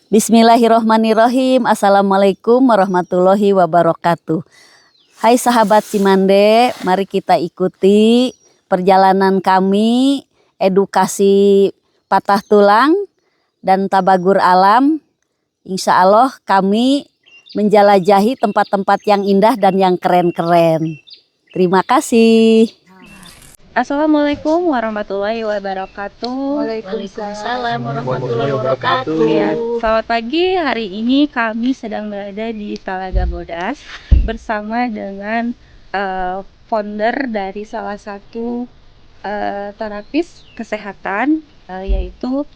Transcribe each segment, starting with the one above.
Bismillahirrohmanirrohim. Assalamualaikum warahmatullahi wabarakatuh. Hai sahabat Cimande, mari kita ikuti perjalanan kami edukasi patah tulang dan tabagur alam. Insya Allah kami menjelajahi tempat-tempat yang indah dan yang keren-keren. Terima kasih. Assalamualaikum warahmatullahi wabarakatuh. Waalaikumsalam warahmatullahi wabarakatuh. Ya, selamat pagi. Hari ini kami sedang berada di Talaga Bodas bersama dengan founder dari salah satu terapis kesehatan yaitu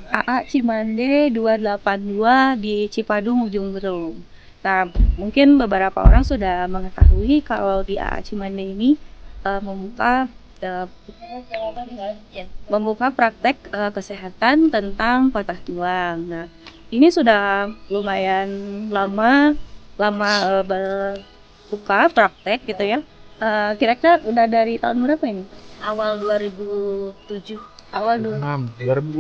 AA Cimande 282 di Cipadung, Ujung Berung. Nah, mungkin beberapa orang sudah mengetahui kalau di AA Cimande ini membuka praktek kesehatan tentang patah tulang. Nah, ini sudah lumayan lama berbuka praktek gitu ya. Kira-kira udah dari tahun berapa ini? Awal 2007. Awal 2006.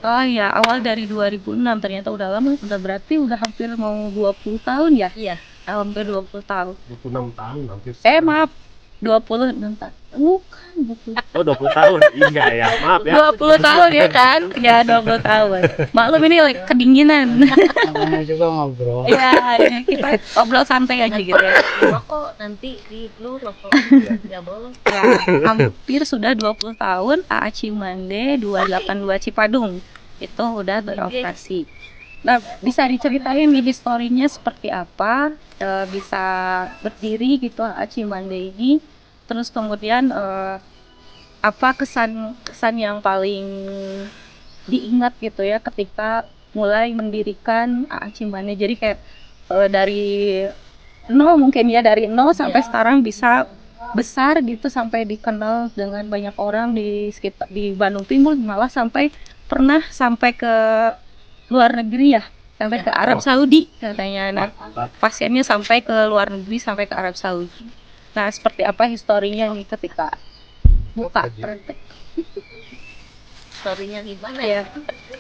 Oh iya, awal dari 2006. Ternyata udah lama, udah berarti udah hampir mau 20 tahun ya? Iya. Hampir 20 tahun. 26 tahun hampir. Maaf. 20 bentar. Bukan 20. Oh, 20 tahun. Iya ya, maaf ya. 20 tahun ya kan? Ya, 20 tahun. Maklum ini kedinginan. Namanya juga ngobrol. Ya, kita ngobrol santai aja gitu ya. Rokok nanti di lu rokok. Enggak boleh. Ya, hampir sudah 20 tahun AA Cimande 282 Cipadung itu udah beroperasi. Nah, bisa diceritain nih historinya seperti apa bisa berdiri gitu AA Cimande ini, terus kemudian apa kesan yang paling diingat gitu ya ketika mulai mendirikan AA Cimande. Jadi kayak dari nol mungkin ya, dari nol sampai sekarang bisa besar gitu, sampai dikenal dengan banyak orang di sekitar di Bandung Timur, malah sampai pernah sampai ke luar negeri ya, sampai ke Arab Saudi katanya. Nah, pasiennya sampai ke luar negeri, sampai ke Arab Saudi. Nah, seperti apa historinya nih ketika buka praktek? Storynya gimana Ya,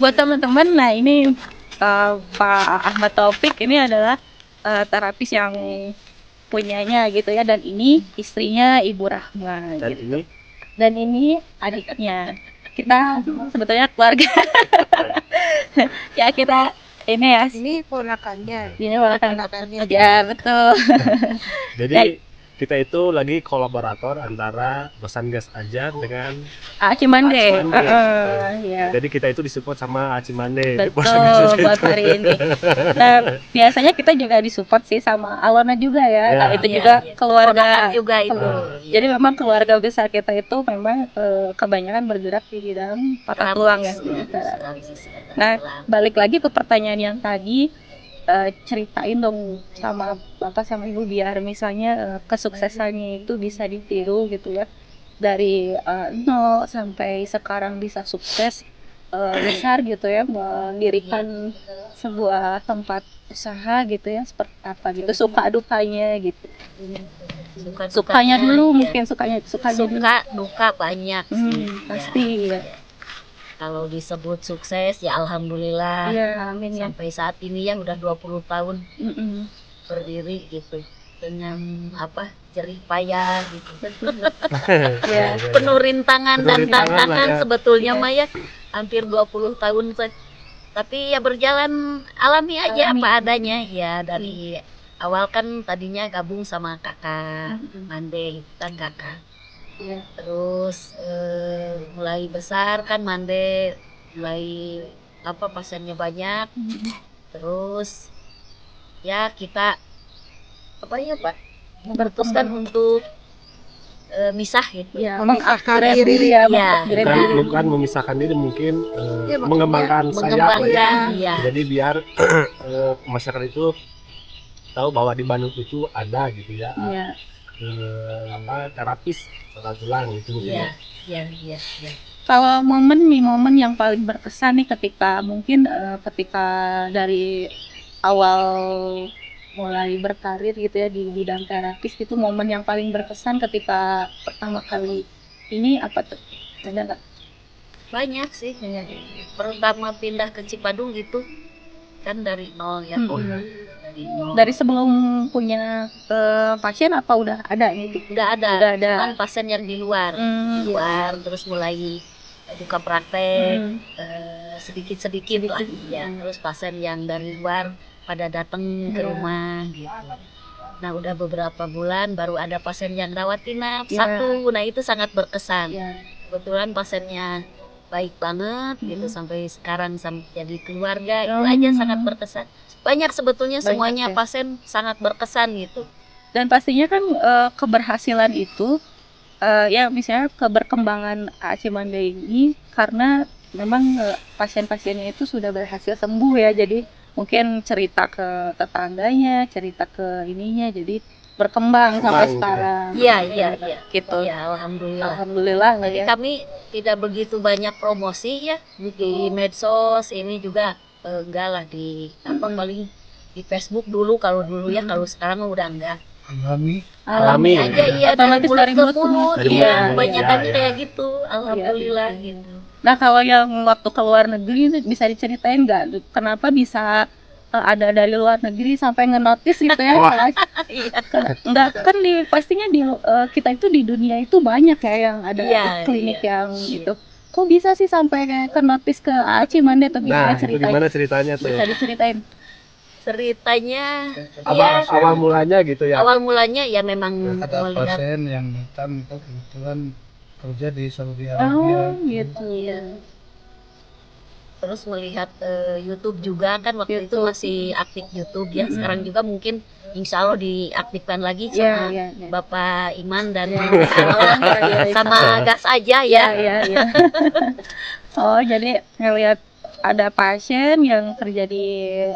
buat teman-teman, nah ini Pak Ahmad Taufik ini adalah terapis yang punyanya gitu ya, dan ini istrinya Ibu Rahma Dan gitu. ini Dan ini adiknya. Kita sebetulnya keluarga. Ya, kita ini ya. Ini ponakannya. Ini ponakannya. Ponakannya. Ya, betul. jadi kita itu lagi kolaborator antara Bosan Gas Aja dengan AA Cimande. Ya. jadi kita itu disupport sama Cimande. Betul, buat hari ini. Nah, biasanya kita juga disupport sih sama Alona juga ya. Ya. Nah, itu juga keluarga juga itu. Jadi memang keluarga besar kita itu memang kebanyakan bergerak di bidang patah tulang ya. Nah, balik lagi ke pertanyaan yang tadi, ceritain dong sama Bapak sama Ibu biar misalnya kesuksesannya itu bisa ditiru gitu ya. Dari nol sampai sekarang bisa sukses besar gitu ya, mendirikan sebuah tempat usaha gitu ya, seperti apa gitu, suka dukanya gitu. Sukanya dulu mungkin sukanya dulu. Duka banyak sih. Pasti ya. Kalau disebut sukses ya alhamdulillah. Iya, amin ya. Sampai saat ini yang udah 20 tahun Mm-mm. berdiri gitu. Dengan jerih payah gitu. Ya. Penuh rintangan dan Penuh rintangan tantangan lah ya. sebetulnya Maya hampir 20 tahun. Tapi ya berjalan alami aja Alami. apa adanya ya. Dari awal kan tadinya gabung sama kakak Mande kan kakak. Ya. Terus mulai besar kan Mande, mulai pasiennya banyak. Terus ya kita memutuskan untuk misah gitu. Ya, Mengakhiri upgrade diri ya, Ya. upgrade diri. bukan memisahkan diri, mungkin Ya, maksudnya mengembangkan sayap. Mengembangkan ya. Jadi biar masyarakat itu tahu bahwa di Bandung itu ada gitu ya. Ya. Terapis patah tulang itu Iya, iya. Kalau momen yang paling berkesan nih ketika mungkin ketika dari awal mulai berkarir gitu ya di bidang terapis, itu momen yang paling berkesan ketika pertama kali ini apa tuh? Ada nggak? Banyak sih. Pertama pindah ke Cipadung gitu kan dari nol ya. Dari nol. Dari sebelum punya pasien apa udah ada ini? Udah ada. Udah ada. Cuman pasien yang di luar. Di luar terus mulai buka praktek sedikit-sedikit lah ya. Terus pasien yang dari luar pada datang ke rumah gitu. Nah udah beberapa bulan baru ada pasien yang rawat inap satu. Nah itu sangat berkesan. Kebetulan pasiennya baik banget gitu sampai sekarang sampai jadi keluarga itu aja sangat berkesan. Banyak sebetulnya semuanya pasien sangat berkesan gitu. Dan pastinya kan keberhasilan itu ya misalnya keberkembangan Cimande ini karena memang pasien-pasiennya itu sudah berhasil sembuh ya, jadi mungkin cerita ke tetangganya, cerita ke ininya, jadi berkembang sampai sekarang. Iya. Gitu. Ya alhamdulillah. Alhamdulillah lah Jadi ya. kami tidak begitu banyak promosi ya di medsos ini juga enggak lah di apa paling di Facebook dulu kalau dulu ya kalau sekarang udah enggak. Alami. Aja iya Otomatis dari mulut ke mulut Dari iya mulut. kebanyakannya Iya. kayak gitu. Alhamdulillah gitu. Nah kalau yang waktu ke luar negeri itu bisa diceritain nggak kenapa bisa ada dari luar negeri sampai ngenotis gitu ya? Enggak kan pastinya di kita itu di dunia itu banyak ya yang ada klinik yang itu. Kok bisa sih sampai kayak ke notice ke Cimande atau Nah, gimana itu gimana ceritanya tuh? Bisa diceritain. Ceritanya Awal mulanya gitu ya. awal mulanya ya memang Ada melihat pasien yang datang kebetulan kerja di Saudi Oh Arabia. gitu. terus melihat YouTube juga kan waktu itu masih aktif YouTube ya. Sekarang juga mungkin insya Allah diaktifkan lagi sama Iya. Bapak Iman dan sama gas aja ya. Iya. Oh jadi ngelihat ada pasien yang kerja di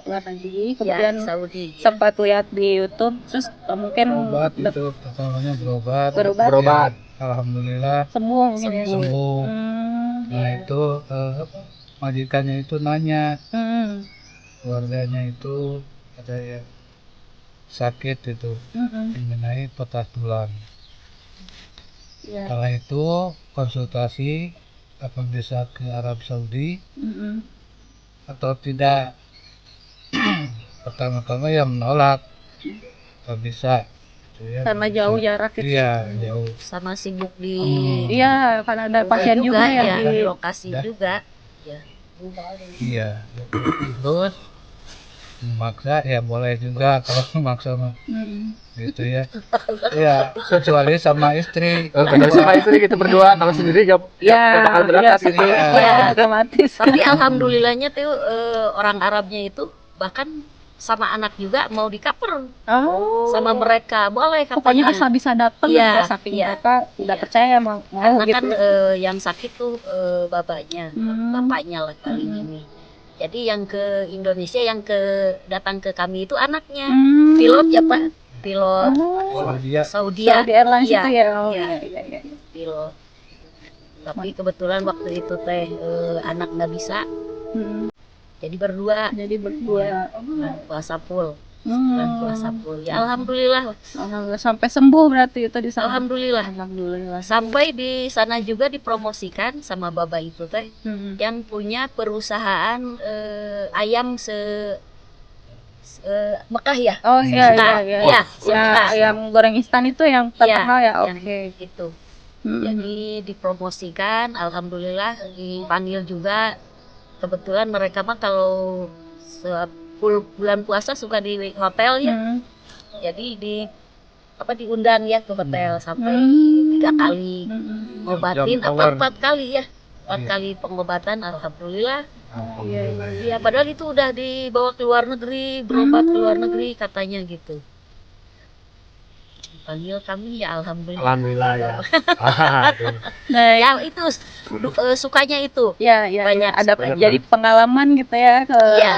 luar negeri, kemudian Saudi. sempat lihat di YouTube, terus mungkin Berobat itu pertamanya berobat Berobat. Alhamdulillah sembuh mungkin ya. sembuh. Hmm. Nah itu majikannya itu nanya Hmm. keluarganya itu ada yang sakit itu mengenai patah tulang. Iya. Setelah itu konsultasi apa bisa ke Arab Saudi atau tidak. Pertama-tama ya menolak, nggak bisa. Gitu ya, Karena nggak jauh bisa. jarak itu. Iya jauh. Sama sibuk di Iya, karena ada pasien juga ya, yang di di lokasi juga. Ya. Iya. Terus memaksa ya boleh juga kalau memaksa mah gitu ya. Iya, kecuali sama istri. Kalau sama istri kita berdua, kalau sendiri nggak bakal berangkat gitu. Iya, otomatis. Tapi alhamdulillahnya tuh orang Arabnya itu bahkan sama anak juga mau di-cover Oh, sama mereka boleh pokoknya katanya. asal bisa datang Iya, saking iya. mereka udah Iya. percaya mau Karena gitu. kan yang sakit tuh bapaknya lah kali ini. Jadi yang ke Indonesia yang datang ke kami itu anaknya pilot ya Pak, pilot Oh, Saudi Saudi Airlines Iya, itu ya. Oh, iya. iya. pilot. Tapi kebetulan waktu itu teh anak nggak bisa, jadi berdua Jadi berdua. puasa full. Dan puasa full. Ya alhamdulillah. Alhamdulillah sampai sembuh berarti itu di sana. Alhamdulillah. Alhamdulillah. Sampai di sana juga dipromosikan sama Baba itu teh yang punya perusahaan ayam Mekah ya. Oh iya. Ya, Ya, yang goreng instan itu yang terkenal ya. yang Oke. itu. Jadi dipromosikan, alhamdulillah dipanggil juga. Kebetulan mereka mah kalau bulan puasa suka di hotel ya. Jadi diundang ya ke hotel sampai 3 kali ngobatin apa 4 kali ya. 4 kali pengobatan alhamdulillah. Ya padahal itu udah dibawa ke luar negeri, berobat ke luar negeri katanya gitu. Panggil kami ya alhamdulillah. Alhamdulillah ya. Nah, Ya itu sukanya itu. ya Banyak. ada jadi pengalaman gitu ya ke Iya.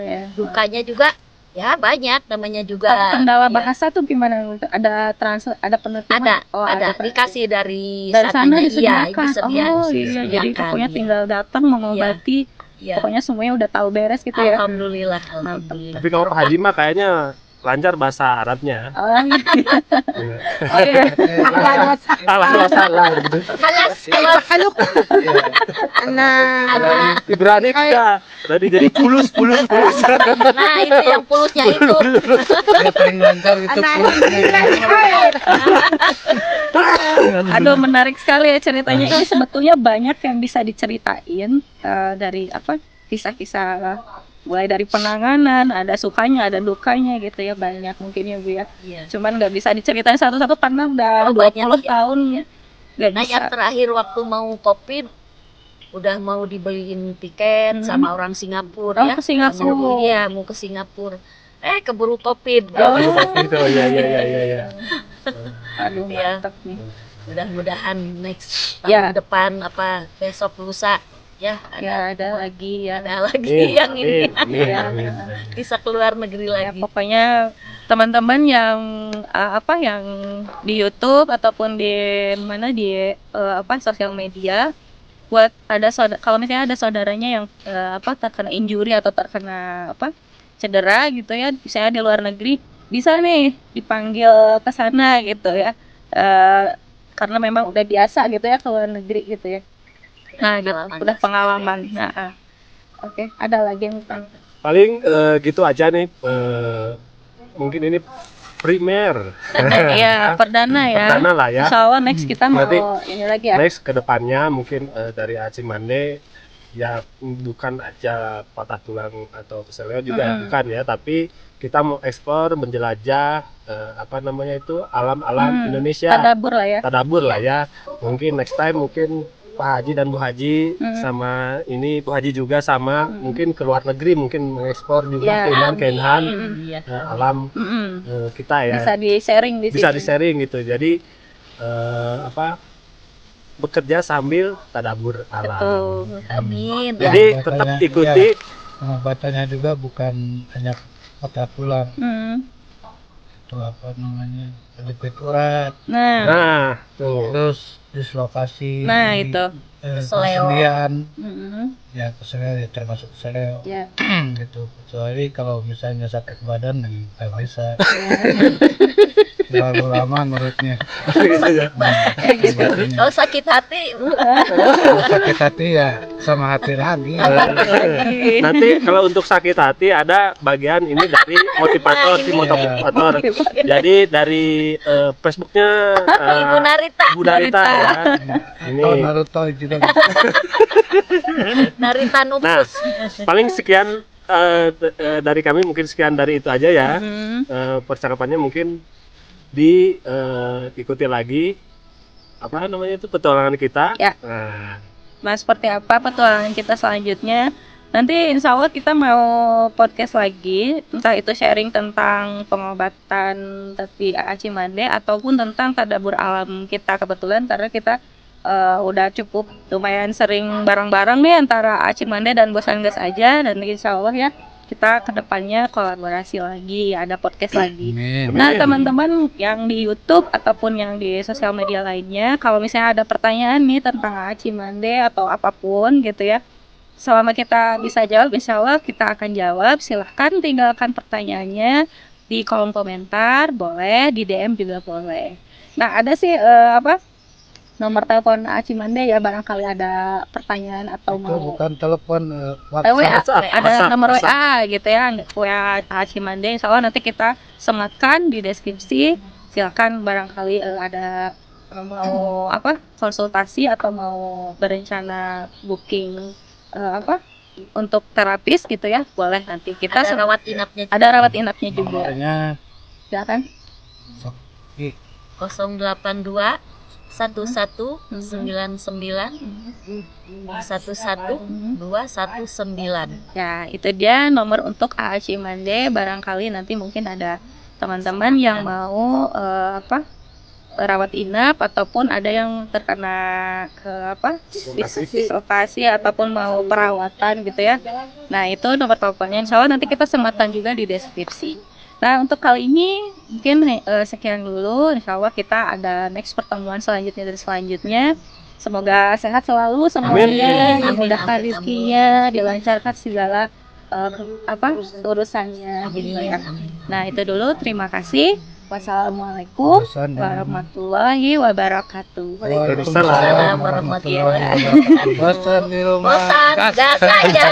ya. Dukanya juga ya banyak namanya juga. Kendala Ya. bahasa tuh gimana? Ada penerjemahan? Ada dikasih dari sana sananya, disediakan. disediakan. Oh iya, jadi Disediakan, pokoknya iya. tinggal datang mengobati. Iya. Pokoknya semuanya udah tahu beres gitu ya. Alhamdulillah. Tapi kalau Pak Haji mah kayaknya lancar bahasa Arabnya. Oh, iya. Salah gitu. Ibrani enggak. Tadi jadi pulus. Nah itu yang pulusnya itu. Dia paling lancar itu Aduh, menarik sekali ya ceritanya. Ini sebetulnya banyak yang bisa diceritain dari apa kisah-kisah, mulai dari penanganan, ada sukanya, ada dukanya gitu ya, banyak mungkin ya Bu ya. Iya. Cuman nggak bisa diceritain satu-satu karena udah Oh, 20 banyak, ya. tahun ya. Nggak Nah bisa. yang terakhir waktu mau COVID udah mau dibeliin tiket sama orang Singapura Oh, ya. ke Singapura. Iya mau ke Singapura. Keburu COVID. Gitu ya. Aduh, Iya. mantap nih. Mudah-mudahan next Ya. tahun depan apa besok lusa ya Ya, ada lagi ya. ada lagi yang ini Amin. bisa keluar negeri Ya, lagi. pokoknya teman-teman yang yang di YouTube ataupun di mana di sosial media, buat kalau misalnya ada saudaranya yang terkena injury atau terkena cedera gitu ya, misalnya di luar negeri, bisa nih dipanggil ke sana gitu ya. Karena memang udah biasa gitu ya ke luar negeri gitu ya. Nah, gitu, Pengalaman. udah pengalaman. Nah, oke, ada lagi yang Paling gitu aja nih. Mungkin ini primer. ya perdana ya. Perdana lah ya. Insya Allah next kita mau Berarti ini lagi ya. Next ke depannya mungkin dari Aci Mande ya bukan aja patah tulang atau keseleo juga bukan ya, tapi kita mau eksplor, menjelajah alam-alam Indonesia. Tadabur lah ya. Mungkin next time mungkin Pak Haji dan Bu Haji sama ini Bu Haji juga sama mungkin ke luar negeri, mungkin mengeksplor juga keindahan Iya. alam kita ya. Bisa di-sharing di Bisa sini. di-sharing gitu. Jadi bekerja sambil tadabur alam. Betul. Amin. Jadi tetap ikuti. Pengobatannya juga bukan hanya patah tulang, Hmm. itu apa namanya, lebih kuat, Nah, Nah, tuh. terus dislokasi, itu. Keseleo. kesendian, Mm-mm. ya keseleo ya termasuk keseleo Ya. gitu. Kecuali kalau misalnya sakit badan nggak bisa. Terlalu lama ngurutnya. Oh sakit hati. Kalau sakit hati ya sama hati lagi. Nanti kalau untuk sakit hati ada bagian ini dari motivator, tim motivator. Jadi dari Facebooknya Ibu Narita. Ibu Narita ya. Ini Oh, Naruto juga. Narita nah Nupus. paling sekian dari kami, mungkin sekian dari itu aja ya. Percakapannya mungkin diikuti lagi apa namanya itu petualangan kita. Ya. Nah, seperti apa petualangan kita selanjutnya? Nanti insya Allah kita mau podcast lagi, entah itu sharing tentang pengobatan dari Aci Mande ataupun tentang tadabur alam kita, kebetulan karena kita udah cukup lumayan sering bareng-bareng nih antara Aci Mande dan Bos Anggas aja, dan insya Allah ya kita kedepannya kolaborasi lagi, ada podcast lagi. Amin. Nah, teman-teman yang di YouTube ataupun yang di sosial media lainnya, kalau misalnya ada pertanyaan nih tentang Aci Mande atau apapun gitu ya, selama kita bisa jawab, insya Allah kita akan jawab. Silahkan tinggalkan pertanyaannya di kolom komentar, boleh di DM juga boleh. Nah, ada sih nomor telepon Aci Mande ya, barangkali ada pertanyaan atau Itu mau bukan telepon, WA, WhatsApp. ada WhatsApp. nomor WA gitu ya, WA Aci Mande. Insya Allah nanti kita sematkan di deskripsi. Silakan barangkali ada mau konsultasi atau mau berencana booking untuk terapis gitu ya, boleh nanti kita Ada rawat inapnya. ada rawat inapnya juga. Nomornya Silakan. 082 1199 11219. Ya, itu dia nomor untuk Aci Mande. Barangkali nanti mungkin ada teman-teman yang mau rawat inap ataupun ada yang terkena dislokasi ataupun mau perawatan gitu ya. Nah, itu nomor teleponnya. Insya Allah nanti kita sematkan juga di deskripsi. Nah, untuk kali ini mungkin sekian dulu. Insya Allah kita ada next pertemuan selanjutnya dan selanjutnya. Semoga sehat selalu semuanya, dimudahkan rezekinya, dilancarkan segala urusannya gitu ya. Nah itu dulu, terima kasih. Wassalamualaikum Bosan dan- warahmatullahi wabarakatuh. Waalaikumsalam warahmatullahi wabarakatuh. Bosan di rumah. Bosan, gas aja.